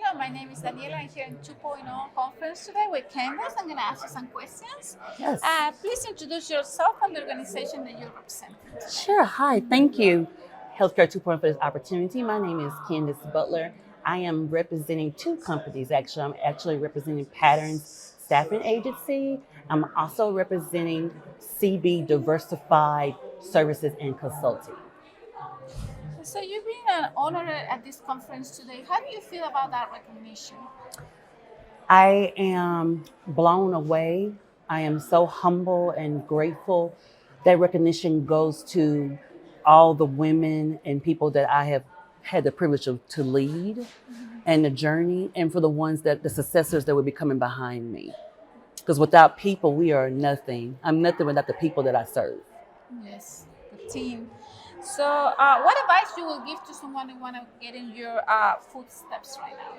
Hello, my name is Daniela. I'm here in 2.0 conference today with Candace. I'm going to ask you some questions. Yes. Please introduce yourself and the organization that you're representing today. Sure. Hi. Thank you, Healthcare 2.0 for this opportunity. My name is Candace Butler. I am representing two companies. Actually, I'm actually representing Patterns Staffing Agency. I'm also representing CB Diversified Services and Consulting. So you've been honored at this conference today. How do you feel about that recognition? I am blown away. I am so humble and grateful. That recognition goes to all the women and people that I have had the privilege to lead and the journey, and for the ones that the successors that will be coming behind me. Because without people, we are nothing. I'm nothing without the people that I serve. Yes, the team. So what advice you will give to someone who want to get in your footsteps right now?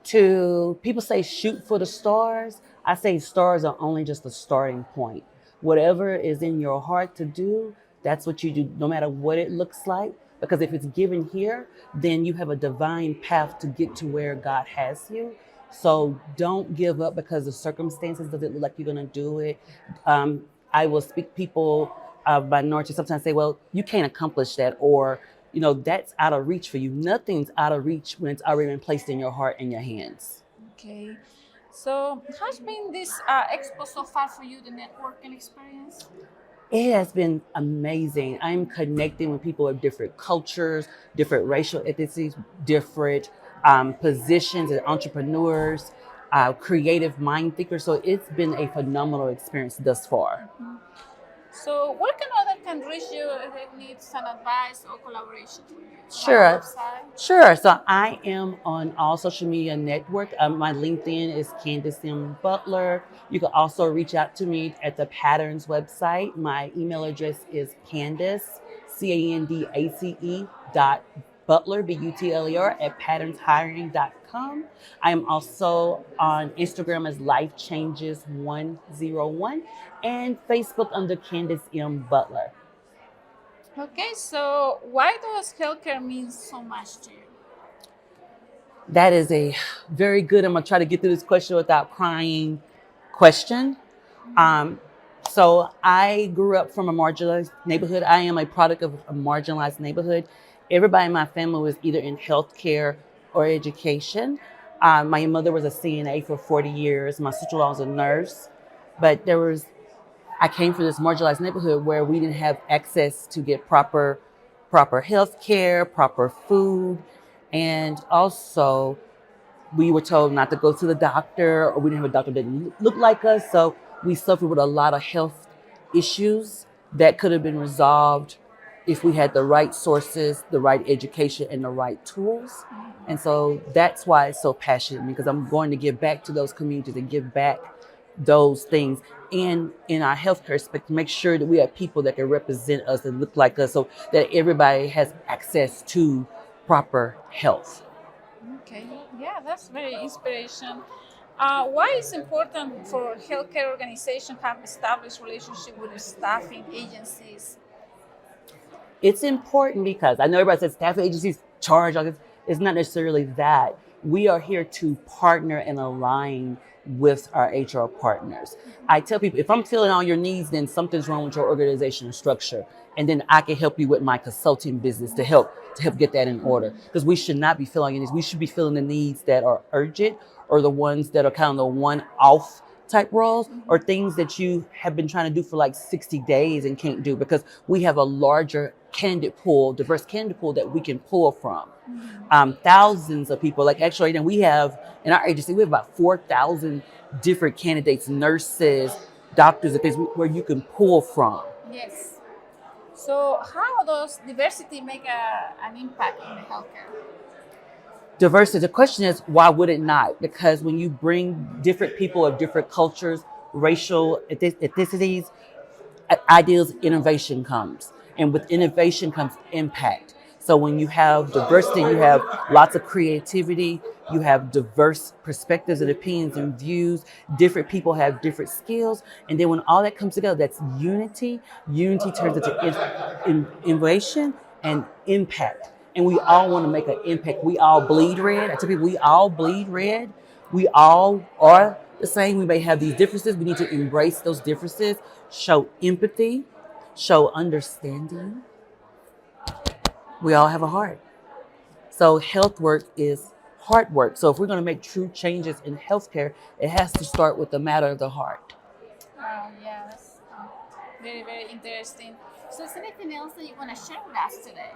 To people say shoot for the stars, I say stars are only just a starting point. Whatever is in your heart to do, that's what you do, no matter what it looks like. Because if it's given here, then you have a divine path to get to where God has you. So don't give up because the circumstances doesn't look like you're gonna do it. I will speak people of minority sometimes say, well, you can't accomplish that, or that's out of reach for you. Nothing's out of reach when it's already been placed in your heart and your hands. Okay. So how's been this expo so far for you, the networking experience? It has been amazing. I'm connecting with people of different cultures, different racial ethnicities, different positions as entrepreneurs, creative mind thinkers. So it's been a phenomenal experience thus far. So where can other can reach you if they need some advice or collaboration with you? Sure. Website? Sure. So I am on all social media network. My LinkedIn is Candace Butler. You can also reach out to me at the Patterns website. My email address is Candace, CANDACE Butler, BUTLER at patternshiring.com. I am also on Instagram as Life Changes 101 and Facebook under Candace M. Butler. Okay, so why does healthcare mean so much to you? That is a very good, I'm going to try to get through this question without crying question. So I grew up from a marginalized neighborhood. I am a product of a marginalized neighborhood. Everybody in my family was either in healthcare or education. My mother was a CNA for 40 years. My sister-in-law was a nurse. But I came from this marginalized neighborhood where we didn't have access to get proper health care, proper food. And also, we were told not to go to the doctor, or we didn't have a doctor that didn't look like us. So we suffered with a lot of health issues that could have been resolved if we had the right sources, the right education, and the right tools. And so that's why it's so passionate, because I'm going to give back to those communities and give back those things. And in our healthcare aspect, make sure that we have people that can represent us and look like us so that everybody has access to proper health. Okay, yeah, that's very inspiration. Why is important for healthcare organizations have established relationship with their staffing agencies? It's important because I know everybody says staffing agencies charge all this. It's not necessarily that. We are here to partner and align with our HR partners. I tell people, if I'm filling all your needs, then something's wrong with your organizational structure. And then I can help you with my consulting business to help get that in order. Because we should not be filling your needs. We should be filling the needs that are urgent, or the ones that are kind of the one-off type roles, or things that you have been trying to do for like 60 days and can't do, because we have a larger candidate pool, diverse candidate pool that we can pull from. Thousands of people, like actually, we have in our agency, we have about 4,000 different candidates, nurses, doctors, and things where you can pull from. Yes. So how does diversity make an impact in the healthcare? Diversity, the question is, why would it not? Because when you bring different people of different cultures, racial ethnicities, ideas, innovation comes. And with innovation comes impact. So when you have diversity, you have lots of creativity, you have diverse perspectives and opinions and views. Different people have different skills. And then when all that comes together, that's unity. Unity turns into innovation and impact. and we all want to make an impact. We all bleed red. I tell people we all bleed red. We all are the same. We may have these differences. We need to embrace those differences, show empathy, show understanding. We all have a heart. So health work is heart work. So if we're going to make true changes in healthcare, it has to start with the matter of the heart. Wow, yeah, that's very, very interesting. So, is there anything else that you want to share with us today?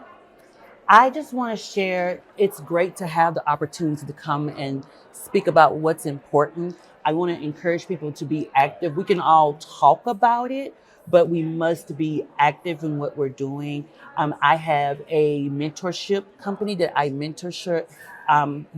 I just want to share, it's great to have the opportunity to come and speak about what's important. I want to encourage people to be active. We can all talk about it, but we must be active in what we're doing. I have a mentorship company that I mentorship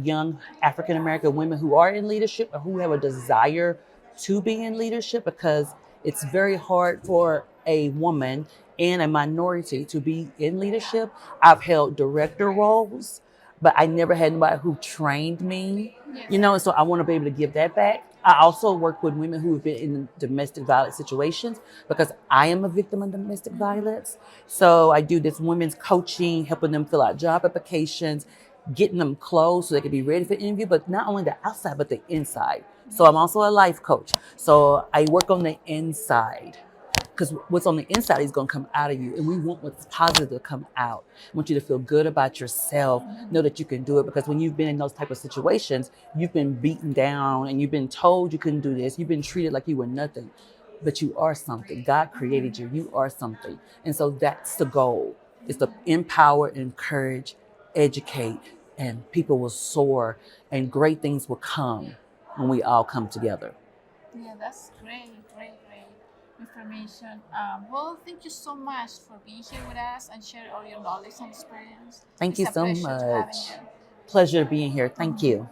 young African American women who are in leadership or who have a desire to be in leadership, because it's very hard for a woman and a minority to be in leadership. I've held director roles, but I never had anybody who trained me, so I want to be able to give that back. I also work with women who have been in domestic violence situations because I am a victim of domestic violence. So I do this women's coaching, helping them fill out job applications, getting them clothes so they can be ready for interview, but not only the outside, but the inside. So I'm also a life coach. So I work on the inside, because what's on the inside is going to come out of you. And we want what's positive to come out. I want you to feel good about yourself, know that you can do it. Because when you've been in those type of situations, you've been beaten down and you've been told you couldn't do this. You've been treated like you were nothing. But you are something. God created you. You are something. And so that's the goal, is to empower, encourage, educate, and people will soar and great things will come when we all come together. Yeah, that's great, great, great information. Well, thank you so much for being here with us and sharing all your knowledge and experience. Thank It's you a so pleasure to having much. you. Pleasure being here. Thank you.